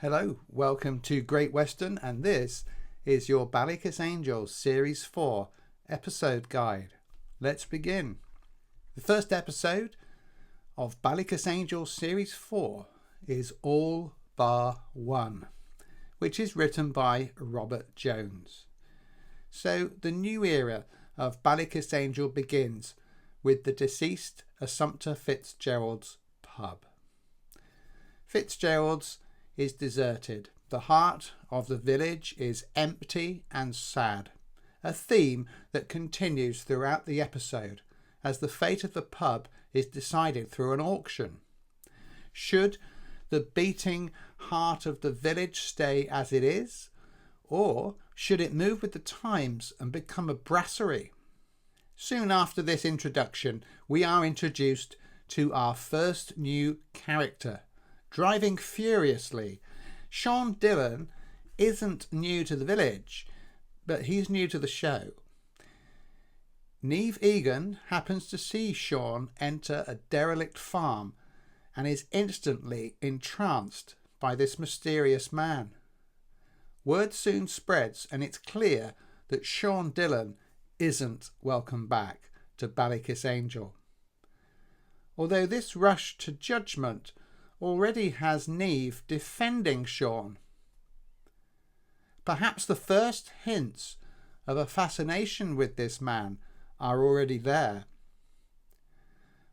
Hello, welcome to Great Western, and this is your Ballykissangel Series 4 episode guide. Let's begin. The first episode of Ballykissangel Series 4 is All Bar One, which is written by Robert Jones. So the new era of Ballykissangel begins with the deceased Assumpta Fitzgerald's pub. Fitzgerald's is deserted. The heart of the village is empty and sad, a theme that continues throughout the episode as the fate of the pub is decided through an auction. Should the beating heart of the village stay as it is, or should it move with the times and become a brasserie? Soon after this introduction, we are introduced to our first new character, driving furiously. Sean Dillon isn't new to the village, but he's new to the show. Niamh Egan happens to see Sean enter a derelict farm and is instantly entranced by this mysterious man. Word soon spreads and it's clear that Sean Dillon isn't welcome back to Ballykissangel. Although this rush to judgment already has Niamh defending Sean. Perhaps the first hints of a fascination with this man are already there.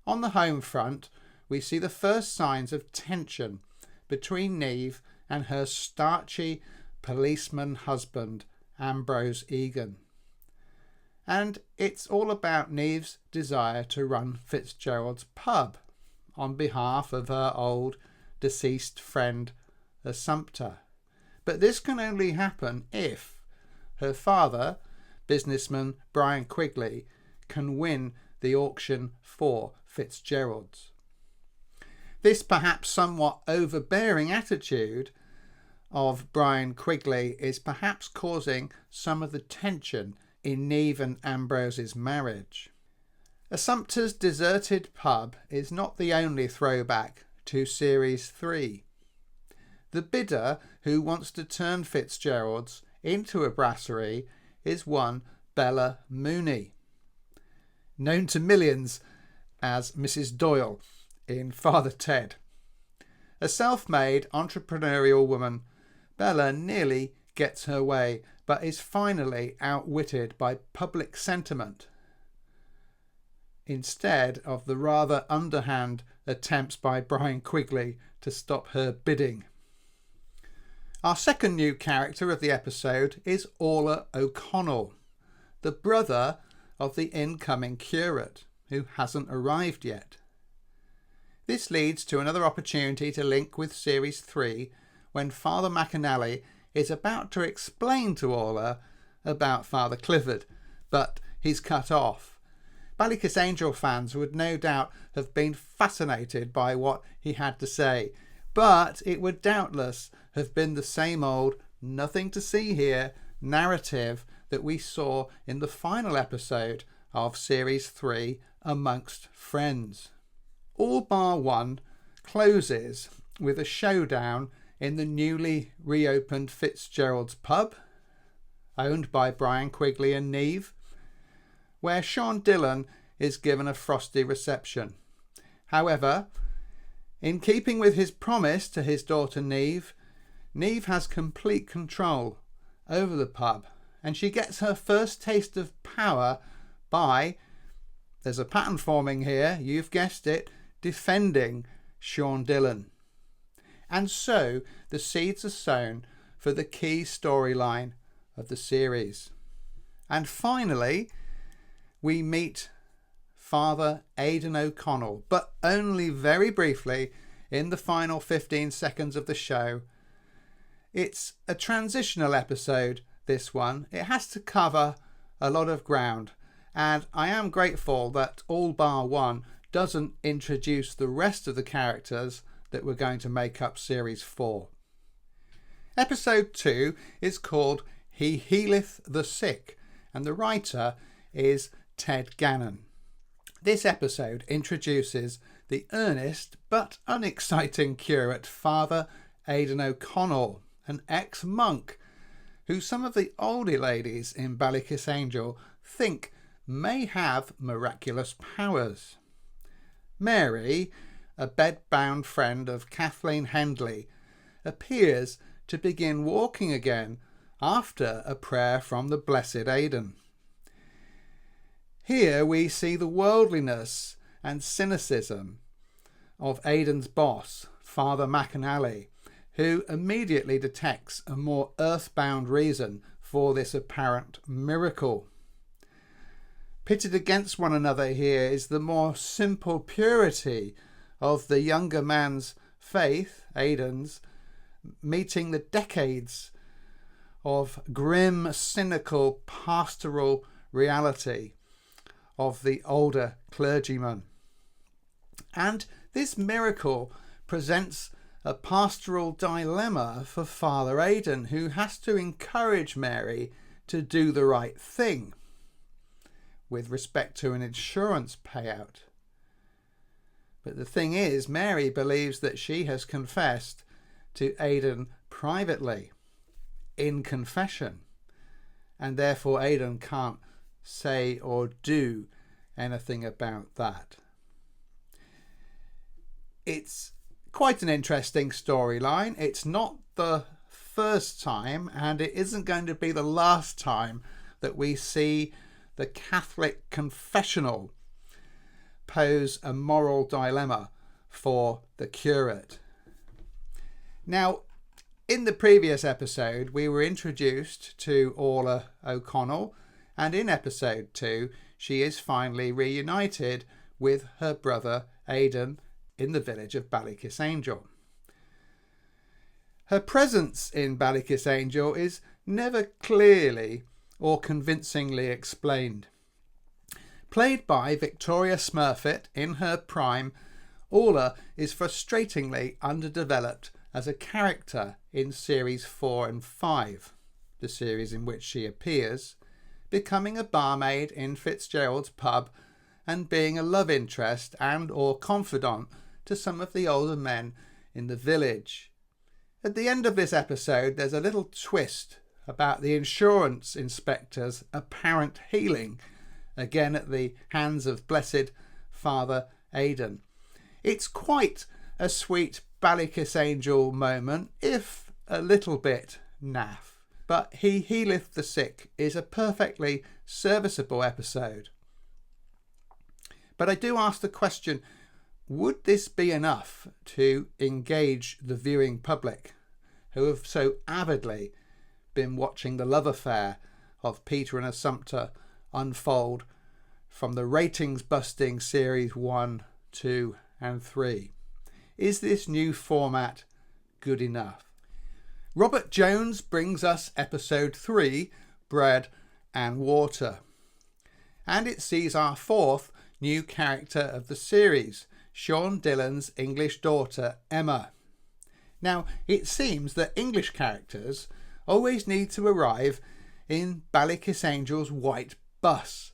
On the home front, we see the first signs of tension between Niamh and her starchy policeman husband, Ambrose Egan. And it's all about Niamh's desire to run Fitzgerald's pub on behalf of her old deceased friend Assumpta. But this can only happen if her father, businessman Brian Quigley, can win the auction for Fitzgerald's. This perhaps somewhat overbearing attitude of Brian Quigley is perhaps causing some of the tension in Niamh and Ambrose's marriage. Assumpta's deserted pub is not the only throwback to Series 3. The bidder who wants to turn Fitzgerald's into a brasserie is one Bella Mooney, known to millions as Mrs. Doyle in Father Ted. A self-made entrepreneurial woman, Bella nearly gets her way, but is finally outwitted by public sentiment instead of the rather underhand attempts by Brian Quigley to stop her bidding. Our second new character of the episode is Orla O'Connell, the brother of the incoming curate, who hasn't arrived yet. This leads to another opportunity to link with Series 3 when Father McAnally is about to explain to Orla about Father Clifford, but he's cut off. Ballykissangel fans would no doubt have been fascinated by what he had to say, but it would doubtless have been the same old nothing to see here narrative that we saw in the final episode of Series 3 Amongst Friends. All Bar One closes with a showdown in the newly reopened Fitzgerald's pub, owned by Brian Quigley and Niamh, where Sean Dillon is given a frosty reception. However, in keeping with his promise to his daughter Niamh, Niamh has complete control over the pub, and she gets her first taste of power by, there's a pattern forming here, you've guessed it, defending Sean Dillon. And so the seeds are sown for the key storyline of the series. And finally, we meet Father Aidan O'Connell, but only very briefly in the final 15 seconds of the show. It's a transitional episode, this one. It has to cover a lot of ground, and I am grateful that All Bar One doesn't introduce the rest of the characters that we're going to make up Series 4. Episode 2 is called He Healeth the Sick, and the writer is Ted Gannon. This episode introduces the earnest but unexciting curate Father Aidan O'Connell, an ex-monk who some of the older ladies in Ballykissangel think may have miraculous powers. Mary, a bed-bound friend of Kathleen Hendley, appears to begin walking again after a prayer from the Blessed Aidan. Here we see the worldliness and cynicism of Aidan's boss, Father McAnally, who immediately detects a more earthbound reason for this apparent miracle. Pitted against one another here is the more simple purity of the younger man's faith, Aidan's, meeting the decades of grim, cynical, pastoral reality of the older clergyman. And this miracle presents a pastoral dilemma for Father Aidan, who has to encourage Mary to do the right thing with respect to an insurance payout. But the thing is, Mary believes that she has confessed to Aidan privately in confession, and therefore Aidan can't say or do anything about that. It's quite an interesting storyline. It's not the first time, and it isn't going to be the last time that we see the Catholic confessional pose a moral dilemma for the curate. Now, in the previous episode, we were introduced to Orla O'Connell, and in episode 2, she is finally reunited with her brother Aidan in the village of Ballykissangel. Her presence in Ballykissangel is never clearly or convincingly explained. Played by Victoria Smurfit in her prime, Orla is frustratingly underdeveloped as a character in series 4 and 5, the series in which she appears, becoming a barmaid in Fitzgerald's pub and being a love interest and or confidant to some of the older men in the village. At the end of this episode, there's a little twist about the insurance inspector's apparent healing, again at the hands of blessed Father Aidan. It's quite a sweet Ballykissangel moment, if a little bit naff, but Healeth the Sick is a perfectly serviceable episode. But I do ask the question, would this be enough to engage the viewing public who have so avidly been watching the love affair of Peter and Assumpta unfold from the ratings-busting series 1, 2 and 3? Is this new format good enough? Robert Jones brings us episode 3, Bread and Water. And it sees our fourth new character of the series, Sean Dillon's English daughter, Emma. Now, it seems that English characters always need to arrive in Ballykissangel's white bus,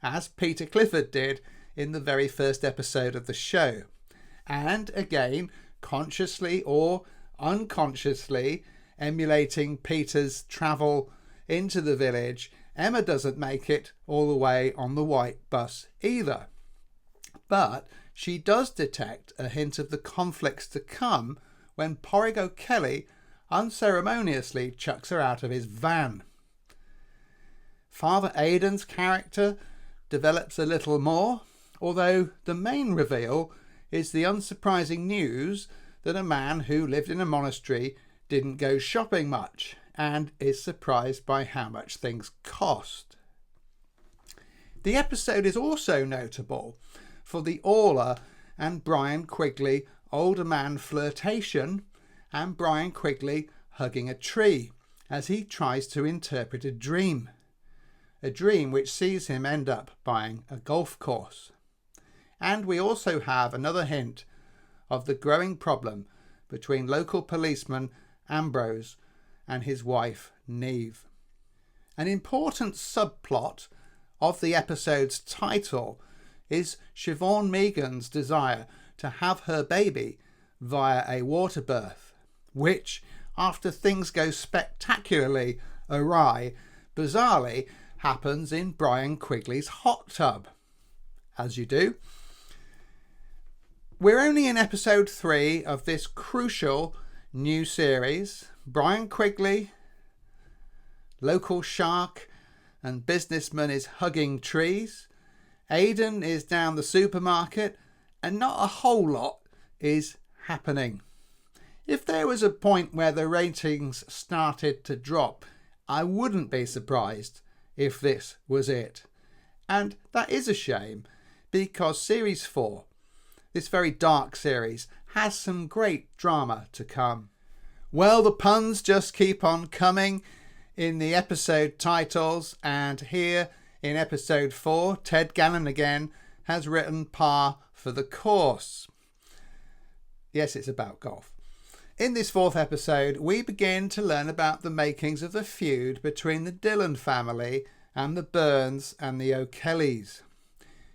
as Peter Clifford did in the very first episode of the show. And again, consciously or unconsciously emulating Peter's travel into the village, Emma doesn't make it all the way on the white bus either. But she does detect a hint of the conflicts to come when Padraig O'Kelly unceremoniously chucks her out of his van. Father Aidan's character develops a little more, although the main reveal is the unsurprising news that a man who lived in a monastery didn't go shopping much and is surprised by how much things cost. The episode is also notable for the Orla and Brian Quigley older man flirtation and Brian Quigley hugging a tree as he tries to interpret a dream which sees him end up buying a golf course. And we also have another hint of the growing problem between local policeman Ambrose and his wife Niamh. An important subplot of the episode's title is Siobhan Meghan's desire to have her baby via a water birth, which, after things go spectacularly awry, bizarrely happens in Brian Quigley's hot tub. As you do. We're only in episode 3 of this crucial new series. Brian Quigley, local shark and businessman, is hugging trees. Aidan is down the supermarket, and not a whole lot is happening. If there was a point where the ratings started to drop, I wouldn't be surprised if this was it. And that is a shame, because Series 4, this very dark series, has some great drama to come. Well, the puns just keep on coming in the episode titles, and here in episode 4, Ted Gannon again has written par for the course. Yes, it's about golf. In this 4th episode, we begin to learn about the makings of the feud between the Dillon family and the Burns and the O'Kellys.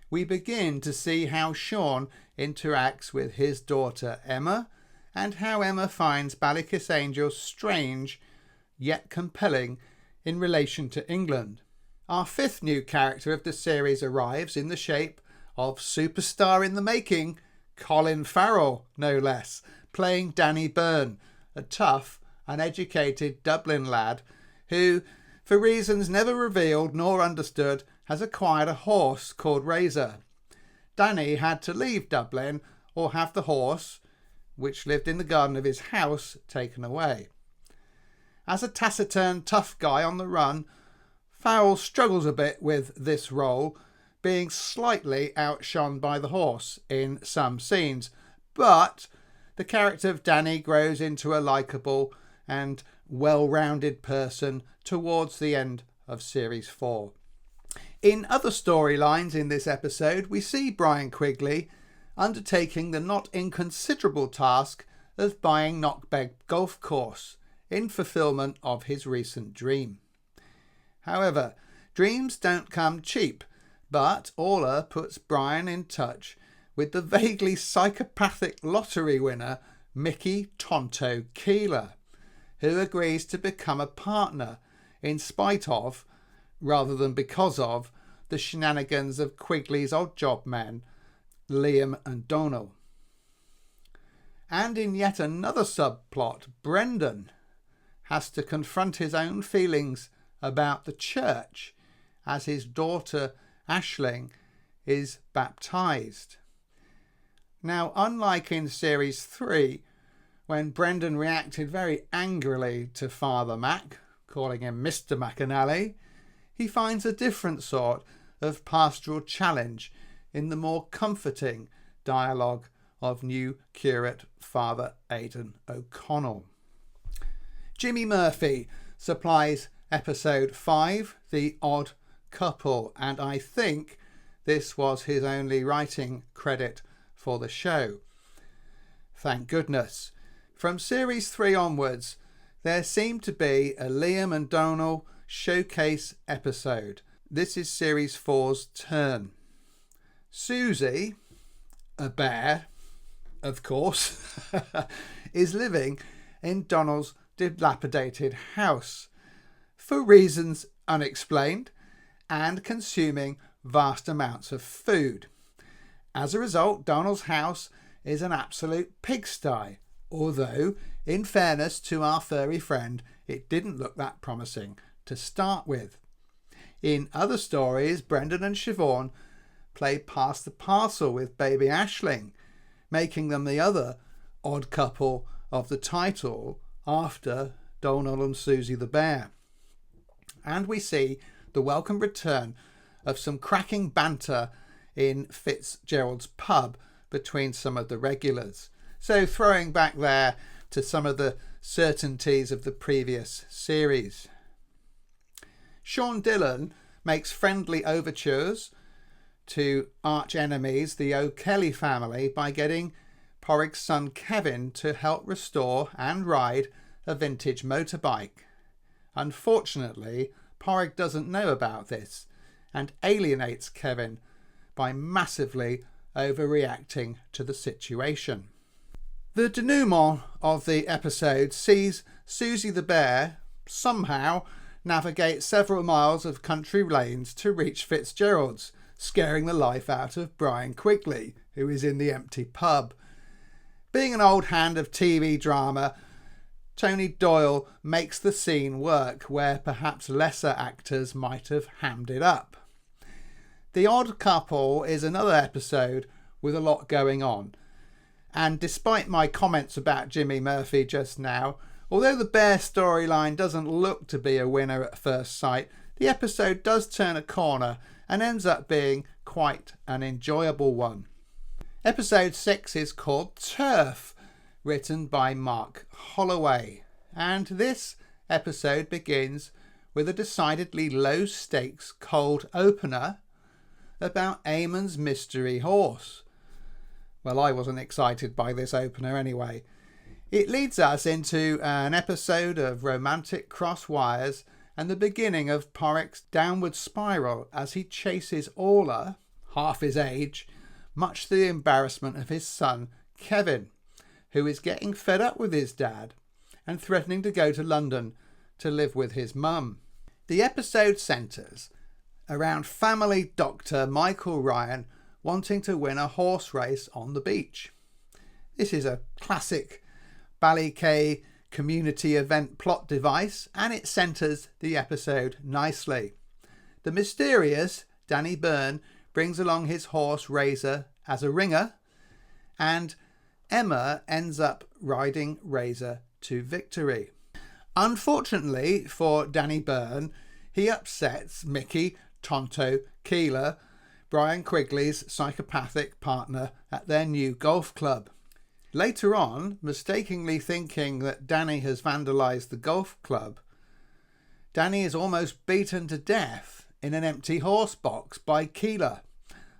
We begin to see how Sean interacts with his daughter Emma, and how Emma finds Ballykissangel strange yet compelling in relation to England. Our 5th new character of the series arrives in the shape of superstar in the making, Colin Farrell, no less, playing Danny Byrne, a tough, uneducated Dublin lad who, for reasons never revealed nor understood, has acquired a horse called Razor. Danny had to leave Dublin or have the horse, which lived in the garden of his house, taken away. As a taciturn, tough guy on the run, Farrell struggles a bit with this role, being slightly outshone by the horse in some scenes, but the character of Danny grows into a likeable and well-rounded person towards the end of Series 4. In other storylines in this episode, we see Brian Quigley undertaking the not inconsiderable task of buying Knockbeg Golf Course in fulfilment of his recent dream. However, dreams don't come cheap, but Orla puts Brian in touch with the vaguely psychopathic lottery winner Mickey Tonto Keeler, who agrees to become a partner in spite of, rather than because of, the shenanigans of Quigley's odd job men, Liam and Donal. And in yet another subplot, Brendan has to confront his own feelings about the church as his daughter Aisling is baptised. Now, unlike in Series 3, when Brendan reacted very angrily to Father Mac, calling him Mr. McAnally, he finds a different sort of pastoral challenge in the more comforting dialogue of new curate Father Aidan O'Connell. Jimmy Murphy supplies episode 5, The Odd Couple, and I think this was his only writing credit for the show. Thank goodness. From Series 3 onwards, there seemed to be a Liam and Donal showcase episode. This is Series 4's turn. Susie, a bear, of course, is living in Donal's dilapidated house for reasons unexplained and consuming vast amounts of food. As a result, Donal's house is an absolute pigsty, although, in fairness to our furry friend, it didn't look that promising to start with. In other stories, Brendan and Siobhan play pass the parcel with baby Aisling, making them the other odd couple of the title after Donal and Susie the bear. And we see the welcome return of some cracking banter in Fitzgerald's pub between some of the regulars. So throwing back there to some of the certainties of the previous series. Sean Dillon makes friendly overtures to arch enemies, the O'Kelly family, by getting Padraig's son Kevin to help restore and ride a vintage motorbike. Unfortunately, Padraig doesn't know about this and alienates Kevin by massively overreacting to the situation. The denouement of the episode sees Susie the bear somehow navigate several miles of country lanes to reach Fitzgerald's, scaring the life out of Brian Quigley, who is in the empty pub. Being an old hand of TV drama, Tony Doyle makes the scene work where perhaps lesser actors might have hammed it up. The Odd Couple is another episode with a lot going on, and despite my comments about Jimmy Murphy just now, although the bear storyline doesn't look to be a winner at first sight, the episode does turn a corner and ends up being quite an enjoyable one. Episode 6 is called Turf, written by Mark Holloway, and this episode begins with a decidedly low-stakes cold opener about Eamon's mystery horse. Well, I wasn't excited by this opener anyway. It leads us into an episode of romantic cross wires and the beginning of Padraig's downward spiral as he chases Orla, half his age, much to the embarrassment of his son Kevin, who is getting fed up with his dad and threatening to go to London to live with his mum. The episode centres around family doctor Michael Ryan wanting to win a horse race on the beach. This is a classic BallyK community event plot device, and it centres the episode nicely. The mysterious Danny Byrne brings along his horse Razor as a ringer, and Emma ends up riding Razor to victory. Unfortunately for Danny Byrne, he upsets Mickey Tonto Keeler, Brian Quigley's psychopathic partner at their new golf club. Later on, mistakenly thinking that Danny has vandalised the golf club, Danny is almost beaten to death in an empty horse box by Keeler,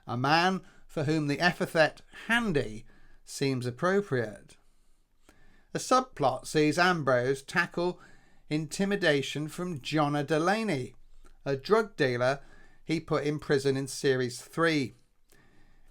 a man for whom the epithet handy seems appropriate. A subplot sees Ambrose tackle intimidation from Jonna Delaney, a drug dealer he put in prison in Series 3.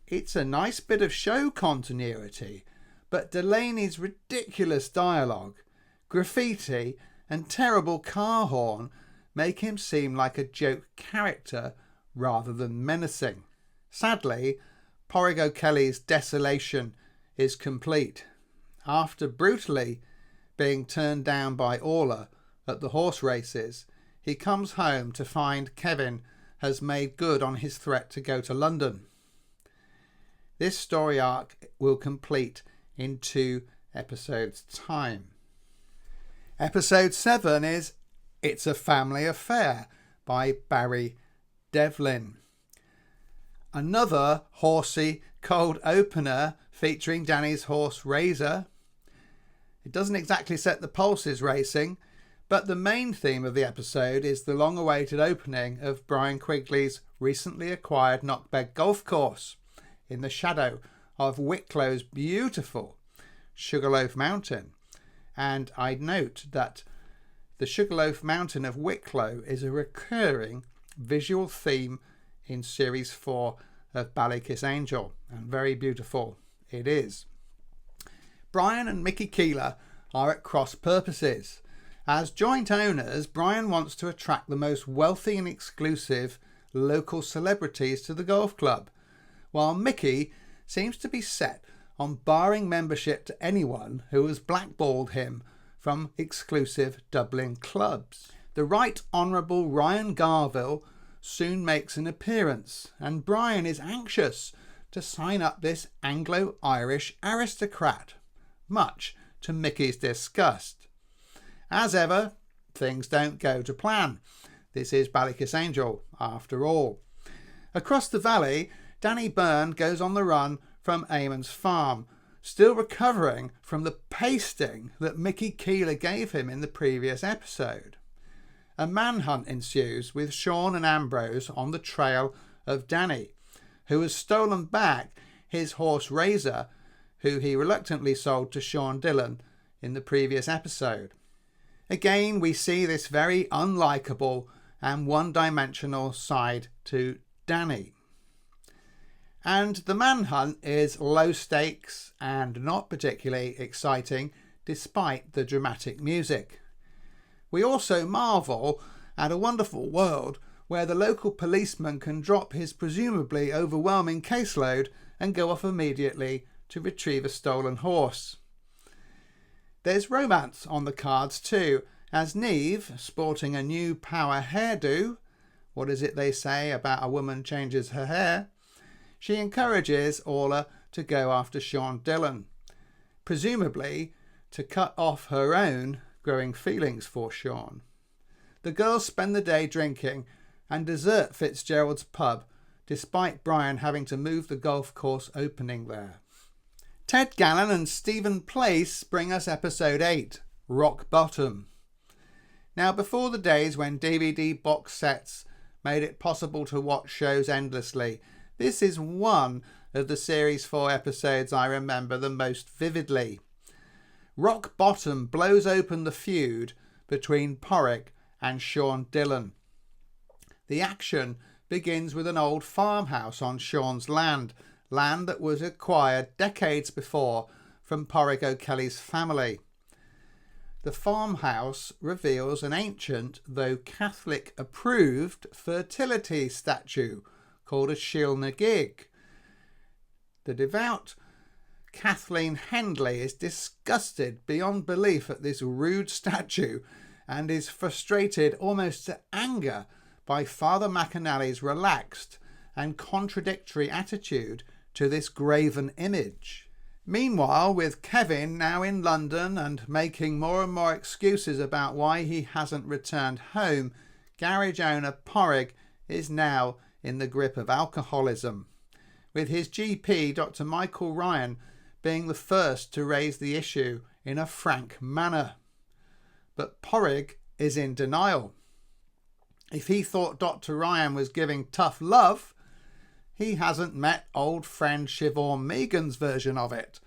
It's a nice bit of show continuity, but Delaney's ridiculous dialogue, graffiti and terrible car horn make him seem like a joke character rather than menacing. Sadly, Padraig O'Kelly's desolation is complete. After brutally being turned down by Orla at the horse races, he comes home to find Kevin has made good on his threat to go to London. This story arc will complete in 2 episodes' time. Episode 7 is It's a Family Affair by Barry Devlin. Another horsey cold opener featuring Danny's horse Razor. It doesn't exactly set the pulses racing, but the main theme of the episode is the long-awaited opening of Brian Quigley's recently acquired Knockbeg golf course in the shadow of Wicklow's beautiful Sugarloaf Mountain. And I'd note that the Sugarloaf Mountain of Wicklow is a recurring visual theme in Series 4 of Ballykissangel, and very beautiful it is. Brian and Mickey Keeler are at cross purposes. As joint owners, Brian wants to attract the most wealthy and exclusive local celebrities to the golf club, while Mickey seems to be set on barring membership to anyone who has blackballed him from exclusive Dublin clubs. The Right Honourable Ryan Garville soon makes an appearance, and Brian is anxious to sign up this Anglo-Irish aristocrat, much to Mickey's disgust. As ever, things don't go to plan. This is Ballykissangel, after all. Across the valley, Danny Byrne goes on the run from Eamon's farm, still recovering from the pasting that Mickey Keeler gave him in the previous episode. A manhunt ensues with Sean and Ambrose on the trail of Danny, who has stolen back his horse Razor, who he reluctantly sold to Sean Dillon in the previous episode. Again, we see this very unlikable and one-dimensional side to Danny. And the manhunt is low stakes and not particularly exciting despite the dramatic music. We also marvel at a wonderful world where the local policeman can drop his presumably overwhelming caseload and go off immediately to retrieve a stolen horse. There's romance on the cards too, as Niamh, sporting a new power hairdo, what is it they say about a woman changes her hair, she encourages Orla to go after Sean Dillon, presumably to cut off her own growing feelings for Sean. The girls spend the day drinking and desert Fitzgerald's pub, despite Brian having to move the golf course opening there. Ted Gannon and Stephen Place bring us episode 8, Rock Bottom. Now, before the days when DVD box sets made it possible to watch shows endlessly, this is one of the series 4 episodes I remember the most vividly. Rock Bottom blows open the feud between Padraig and Sean Dillon. The action begins with an old farmhouse on Sean's land that was acquired decades before from Padraig O'Kelly's family. The farmhouse reveals an ancient, though Catholic-approved, fertility statue called a Shiel na Gig. The devout Kathleen Hendley is disgusted beyond belief at this rude statue and is frustrated almost to anger by Father McAnally's relaxed and contradictory attitude to this graven image. Meanwhile, with Kevin now in London and making more and more excuses about why he hasn't returned home, garage owner Padraig is now in the grip of alcoholism, with his GP, Dr. Michael Ryan, being the first to raise the issue in a frank manner. But Padraig is in denial. If he thought Dr. Ryan was giving tough love, he hasn't met old friend Siobhan Meghan's version of it.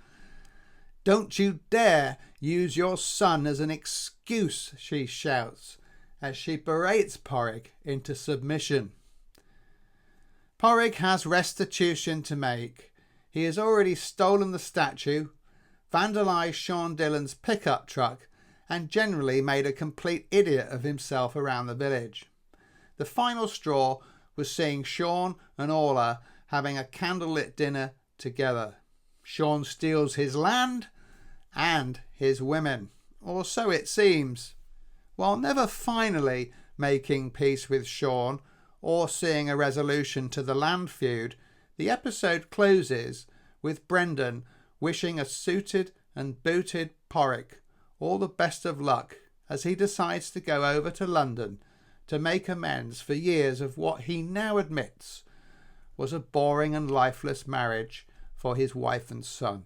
"Don't you dare use your son as an excuse," she shouts, as she berates Padraig into submission. Padraig has restitution to make. He has already stolen the statue, vandalised Sean Dillon's pickup truck, and generally made a complete idiot of himself around the village. The final straw was seeing Sean and Orla having a candlelit dinner together. Sean steals his land and his women, or so it seems. While never finally making peace with Sean or seeing a resolution to the land feud, the episode closes with Brendan wishing a suited and booted Padraig all the best of luck as he decides to go over to London to make amends for years of what he now admits was a boring and lifeless marriage for his wife and son.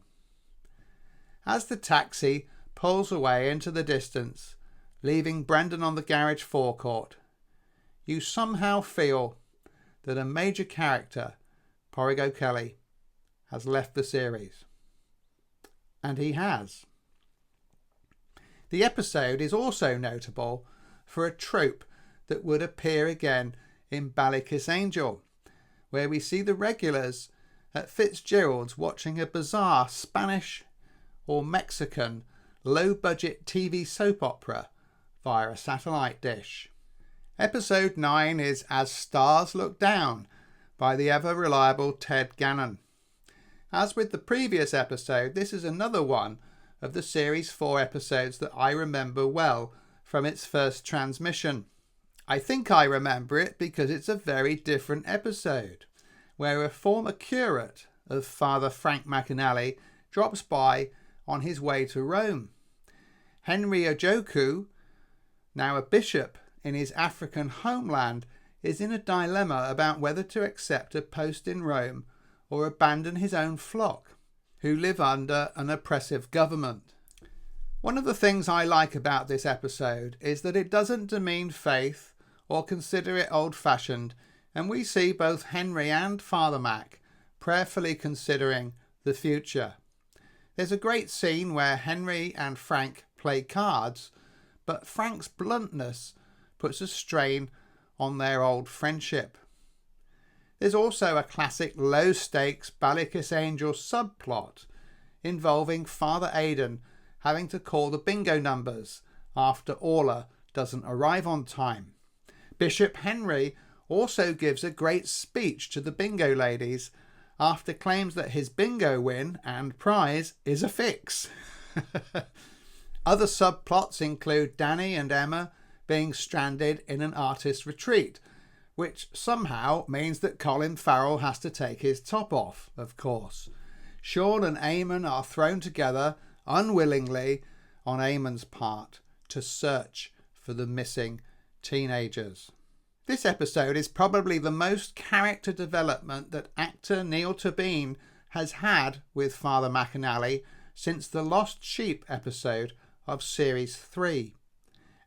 As the taxi pulls away into the distance, leaving Brendan on the garage forecourt, you somehow feel that a major character, Padraig O'Kelly, has left the series. And he has. The episode is also notable for a trope that would appear again in Ballykissangel, where we see the regulars at Fitzgerald's watching a bizarre Spanish or Mexican low-budget TV soap opera via a satellite dish. Episode 9 is As Stars Look Down by the ever-reliable Ted Gannon. As with the previous episode, this is another one of the series 4 episodes that I remember well from its first transmission. I think I remember it because it's a very different episode, where a former curate of Father Frank McAnally drops by on his way to Rome. Henry Ojoku, now a bishop in his African homeland, is in a dilemma about whether to accept a post in Rome or abandon his own flock, who live under an oppressive government. One of the things I like about this episode is that it doesn't demean faith or consider it old-fashioned, and we see both Henry and Father Mac prayerfully considering the future. There's a great scene where Henry and Frank play cards, but Frank's bluntness puts a strain on their old friendship. There's also a classic low-stakes Ballykissangel subplot involving Father Aidan having to call the bingo numbers after Orla doesn't arrive on time. Bishop Henry also gives a great speech to the bingo ladies after claims that his bingo win and prize is a fix. Other subplots include Danny and Emma being stranded in an artist's retreat, which somehow means that Colin Farrell has to take his top off, of course. Sean and Eamon are thrown together unwillingly on Eamon's part to search for the missing teenagers. This episode is probably the most character development that actor Neil Turbine has had with Father McAnally since the Lost Sheep episode of Series 3.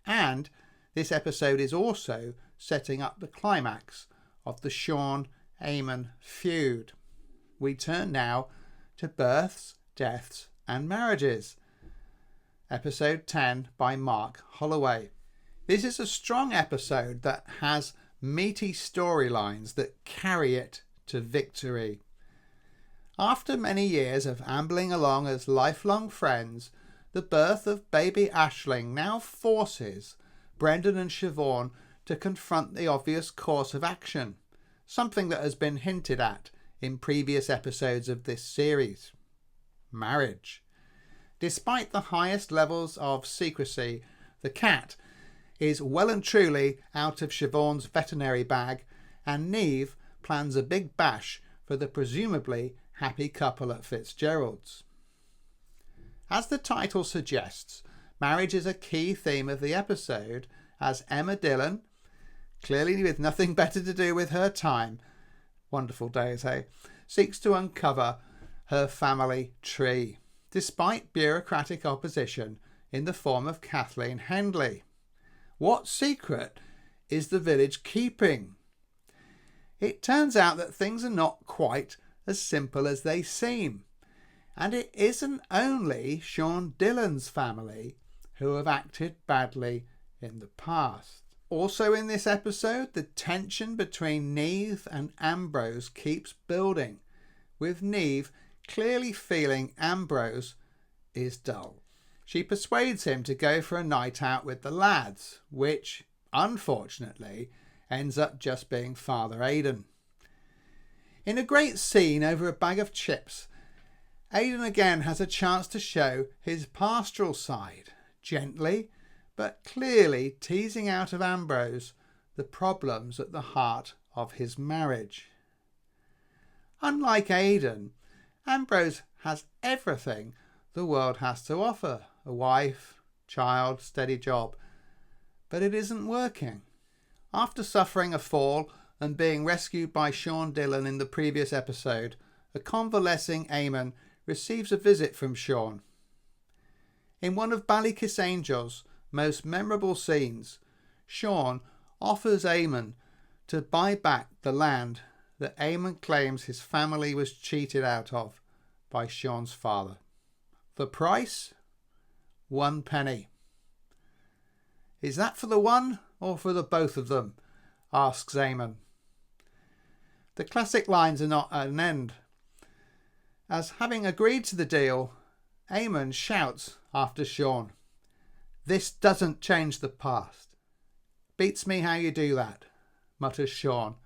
And this episode is also setting up the climax of the Sean-Eamon feud. We turn now to births, deaths and marriages. Episode 10 by Mark Holloway. This is a strong episode that has meaty storylines that carry it to victory. After many years of ambling along as lifelong friends, the birth of baby Aisling now forces Brendan and Siobhan to confront the obvious course of action, something that has been hinted at in previous episodes of this series: marriage. Despite the highest levels of secrecy, the cat is well and truly out of Siobhan's veterinary bag, and Niamh plans a big bash for the presumably happy couple at Fitzgerald's. As the title suggests, marriage is a key theme of the episode, as Emma Dillon, clearly with nothing better to do with her time, wonderful days, hey, seeks to uncover her family tree, despite bureaucratic opposition in the form of Kathleen Hendley. What secret is the village keeping? It turns out that things are not quite as simple as they seem, and it isn't only Sean Dillon's family who have acted badly in the past. Also in this episode, the tension between Niamh and Ambrose keeps building, with Niamh clearly feeling Ambrose is dull. She persuades him to go for a night out with the lads, which, unfortunately, ends up just being Father Aidan. In a great scene over a bag of chips, Aidan again has a chance to show his pastoral side, gently but clearly teasing out of Ambrose the problems at the heart of his marriage. Unlike Aidan, Ambrose has everything the world has to offer: a wife, child, steady job, but it isn't working. After suffering a fall and being rescued by Sean Dillon in the previous episode, a convalescing Eamon receives a visit from Sean. In one of Ballykissangel's most memorable scenes, Sean offers Eamon to buy back the land that Eamon claims his family was cheated out of by Sean's father. The price? 1 penny. Is that for the one or for the both of them? Asks Eamon. The classic lines are not at an end, as having agreed to the deal, Eamon shouts after Sean, "This doesn't change the past." "Beats me how you do that," mutters Sean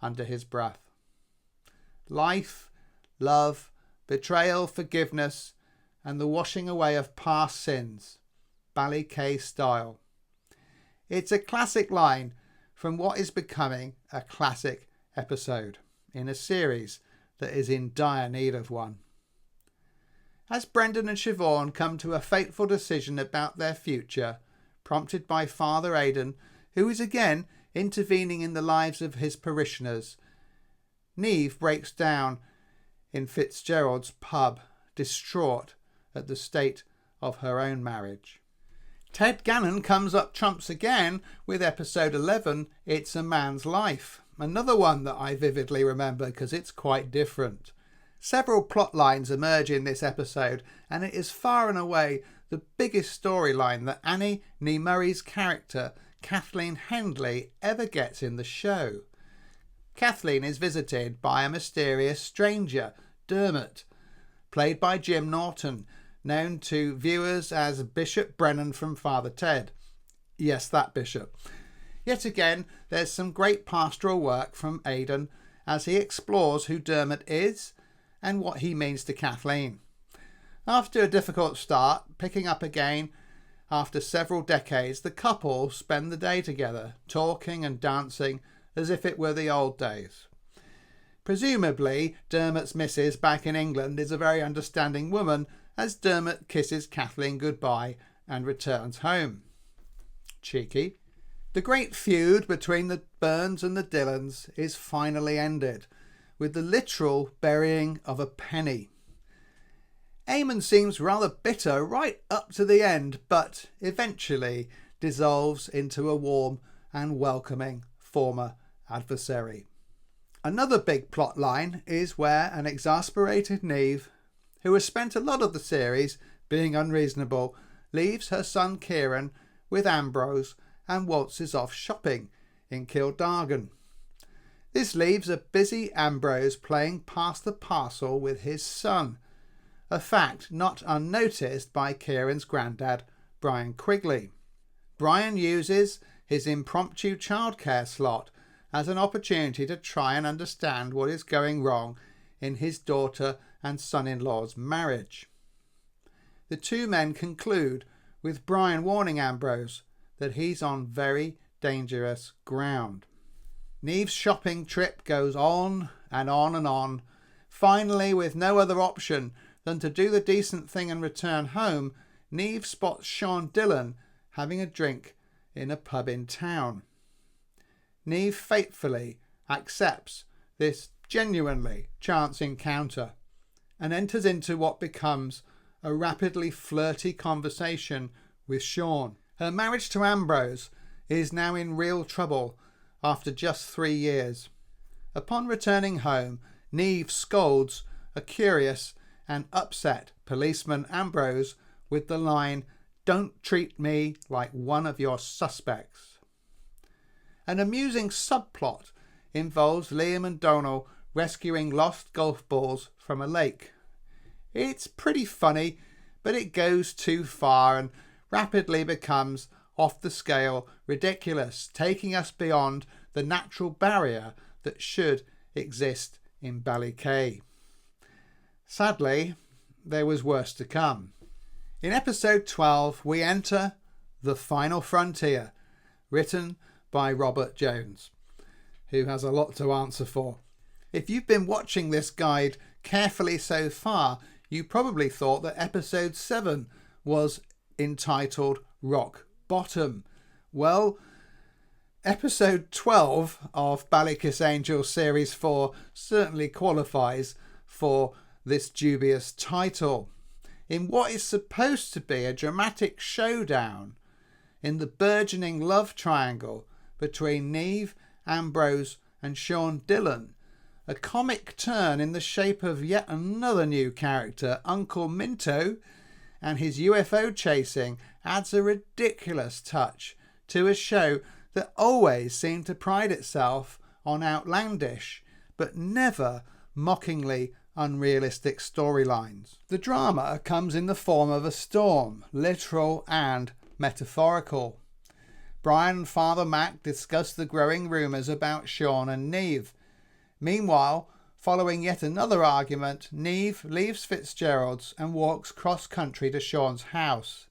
under his breath. Life, love, betrayal, forgiveness, and the washing away of past sins, BallyK style. It's a classic line from what is becoming a classic episode in a series that is in dire need of one. As Brendan and Siobhan come to a fateful decision about their future, prompted by Father Aidan, who is again intervening in the lives of his parishioners, Niamh breaks down in Fitzgerald's pub, distraught at the state of her own marriage. Ted Gannon comes up trumps again with episode 11, It's a Man's Life, another one that I vividly remember because it's quite different. Several plot lines emerge in this episode, and it is far and away the biggest storyline that Annie Nee Murray's character, Kathleen Hendley, ever gets in the show. Kathleen is visited by a mysterious stranger, Dermot, played by Jim Norton, known to viewers as Bishop Brennan from Father Ted. Yes, that bishop. Yet again, there's some great pastoral work from Aidan as he explores who Dermot is and what he means to Kathleen. After a difficult start, picking up again after several decades, the couple spend the day together, talking and dancing as if it were the old days. Presumably, Dermot's missus back in England is a very understanding woman, as Dermot kisses Kathleen goodbye and returns home. Cheeky. The great feud between the Burns and the Dillons is finally ended, with the literal burying of a penny. Eamon seems rather bitter right up to the end, but eventually dissolves into a warm and welcoming former adversary. Another big plot line is where an exasperated Niamh, who has spent a lot of the series being unreasonable, leaves her son Kieran with Ambrose and waltzes off shopping in Kildargan. This leaves a busy Ambrose playing pass the parcel with his son, a fact not unnoticed by Kieran's granddad, Brian Quigley. Brian uses his impromptu childcare slot as an opportunity to try and understand what is going wrong in his daughter and son-in-law's marriage. The two men conclude with Brian warning Ambrose that he's on very dangerous ground. Niamh's shopping trip goes on and on and on. Finally, with no other option than to do the decent thing and return home, Niamh spots Sean Dillon having a drink in a pub in town. Niamh faithfully accepts this genuinely chance encounter and enters into what becomes a rapidly flirty conversation with Sean. Her marriage to Ambrose is now in real trouble after just 3 years. Upon returning home, Niamh scolds a curious and upset policeman Ambrose with the line, "Don't treat me like one of your suspects." An amusing subplot involves Liam and Donal rescuing lost golf balls from a lake. It's pretty funny, but it goes too far and rapidly becomes off the scale ridiculous, taking us beyond the natural barrier that should exist in BallyK. Sadly, there was worse to come. In episode 12, we enter The Final Frontier, written by Robert Jones, who has a lot to answer for. If you've been watching this guide carefully so far, you probably thought that episode 7 was entitled Rock Bottom. Well, episode 12 of Ballykissangel Series 4 certainly qualifies for this dubious title. In what is supposed to be a dramatic showdown in the burgeoning love triangle between Niamh, Ambrose and Sean Dillon, a comic turn in the shape of yet another new character, Uncle Minto, and his UFO chasing adds a ridiculous touch to a show that always seemed to pride itself on outlandish but never mockingly unrealistic storylines. The drama comes in the form of a storm, literal and metaphorical. Brian and Father Mac discuss the growing rumours about Sean and Niamh. Meanwhile, following yet another argument, Niamh leaves Fitzgerald's and walks cross-country to Sean's house.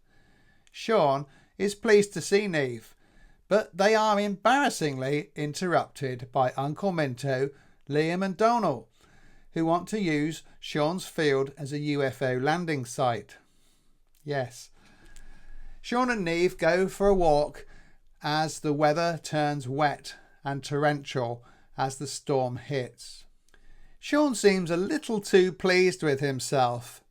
Sean is pleased to see Niamh, but they are embarrassingly interrupted by Uncle Minto, Liam and Donal, who want to use Sean's field as a UFO landing site. Yes. Sean and Niamh go for a walk as the weather turns wet and torrential as the storm hits. Sean seems a little too pleased with himself,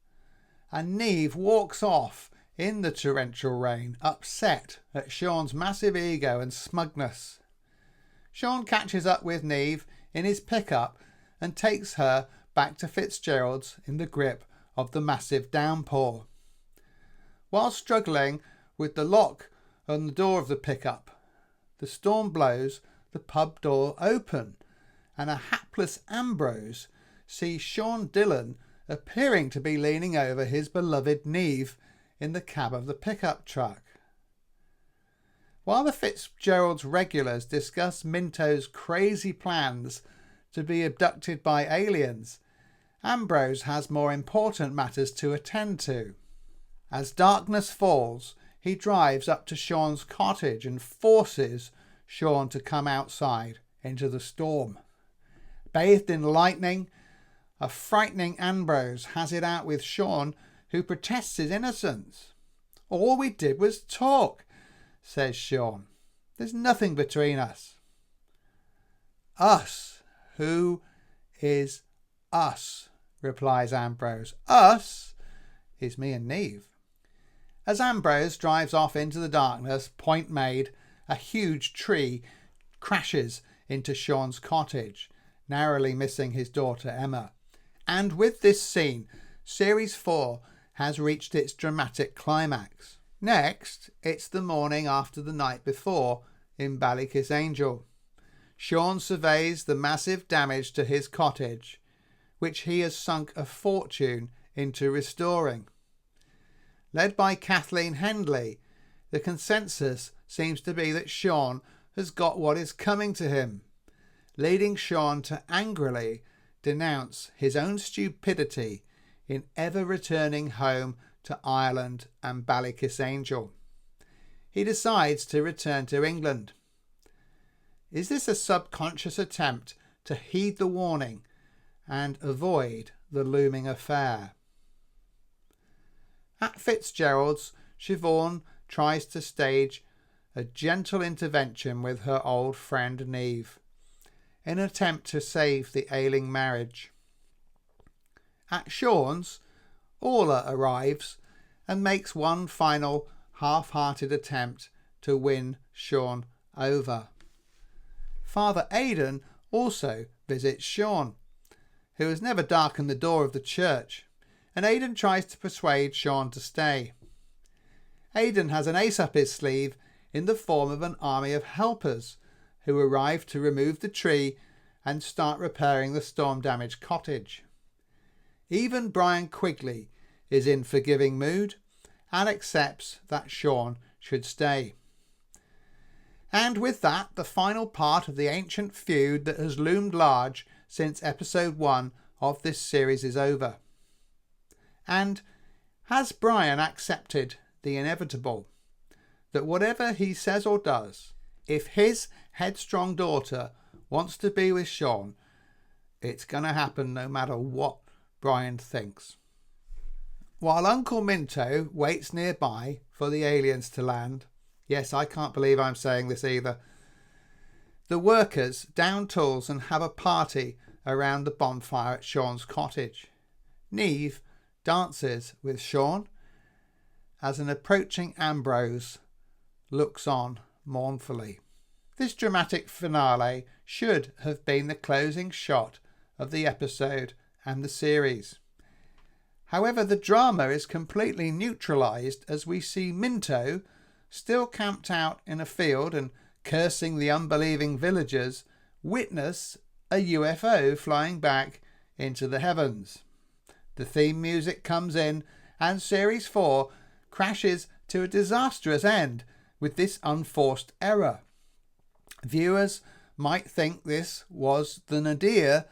and Niamh walks off in the torrential rain, upset at Sean's massive ego and smugness. Sean catches up with Niamh in his pickup and takes her back to Fitzgerald's in the grip of the massive downpour. While struggling with the lock on the door of the pickup, the storm blows the pub door open and a hapless Ambrose see Sean Dillon appearing to be leaning over his beloved Niamh in the cab of the pickup truck. While the Fitzgerald's regulars discuss Minto's crazy plans to be abducted by aliens, Ambrose has more important matters to attend to. As darkness falls, he drives up to Sean's cottage and forces Sean to come outside into the storm. Bathed in lightning, a frightening Ambrose has it out with Sean, who protests his innocence. "All we did was talk," says Sean. "There's nothing between us." "Us? Who is us?" replies Ambrose. "Us is me and Niamh." As Ambrose drives off into the darkness, point made, a huge tree crashes into Sean's cottage, narrowly missing his daughter Emma. And with this scene, Series 4 has reached its dramatic climax. Next, it's the morning after the night before in Ballykissangel. Sean surveys the massive damage to his cottage, which he has sunk a fortune into restoring. Led by Kathleen Hendley, the consensus seems to be that Sean has got what is coming to him, leading Sean to angrily denounce his own stupidity in ever returning home to Ireland and Ballykissangel. He decides to return to England. Is this a subconscious attempt to heed the warning and avoid the looming affair? At Fitzgerald's, Siobhan tries to stage a gentle intervention with her old friend Niamh in an attempt to save the ailing marriage. At Sean's, Orla arrives and makes one final half-hearted attempt to win Sean over. Father Aidan also visits Sean, who has never darkened the door of the church, and Aidan tries to persuade Sean to stay. Aidan has an ace up his sleeve in the form of an army of helpers who arrive to remove the tree and start repairing the storm-damaged cottage. Even Brian Quigley is in forgiving mood and accepts that Sean should stay. And with that, the final part of the ancient feud that has loomed large since episode 1 of this series is over. And has Brian accepted the inevitable? That whatever he says or does, if his headstrong daughter wants to be with Sean, it's going to happen no matter what Brian thinks. While Uncle Minto waits nearby for the aliens to land, yes, I can't believe I'm saying this either, the workers down tools and have a party around the bonfire at Sean's cottage. Niamh dances with Sean as an approaching Ambrose looks on mournfully. This dramatic finale should have been the closing shot of the episode and the series. However, the drama is completely neutralised as we see Minto, still camped out in a field and cursing the unbelieving villagers, witness a UFO flying back into the heavens. The theme music comes in and Series 4 crashes to a disastrous end with this unforced error. Viewers might think this was the nadir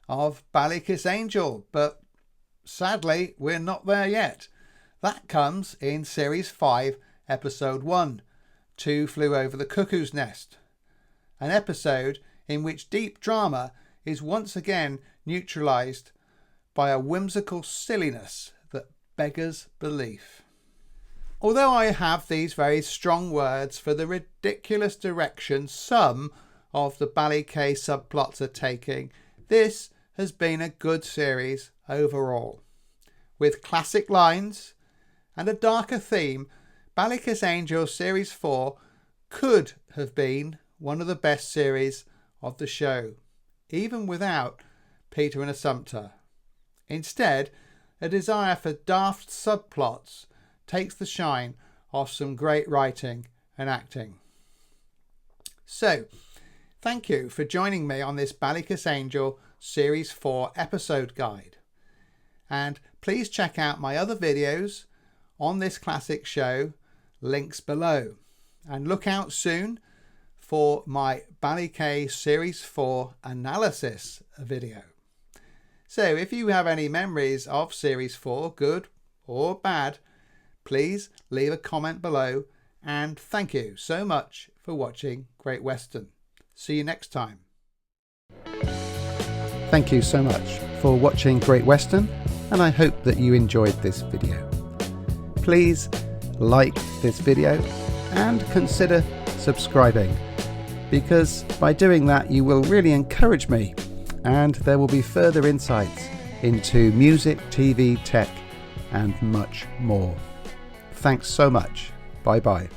of Ballykissangel, but sadly we're not there yet. That comes in Series 5, Episode 1, Two Flew Over the Cuckoo's Nest, an episode in which deep drama is once again neutralised by a whimsical silliness that beggars belief. Although I have these very strong words for the ridiculous direction some of the BallyK subplots are taking, this has been a good series overall. With classic lines and a darker theme, Ballykissangel Series 4 could have been one of the best series of the show, even without Peter and Assumpta. Instead, a desire for daft subplots takes the shine off some great writing and acting. So, Thank you for joining me on this Ballykissangel Series 4 episode guide. And please check out my other videos on this classic show, links below. And look out soon for my BallyK Series 4 analysis video. So if you have any memories of Series 4, good or bad, please leave a comment below, and thank you so much for watching Great Western. See you next time. Thank you so much for watching Great Western, and I hope that you enjoyed this video. Please like this video and consider subscribing, because by doing that you will really encourage me, and there will be further insights into music, TV, tech and much more. Thanks so much. Bye bye.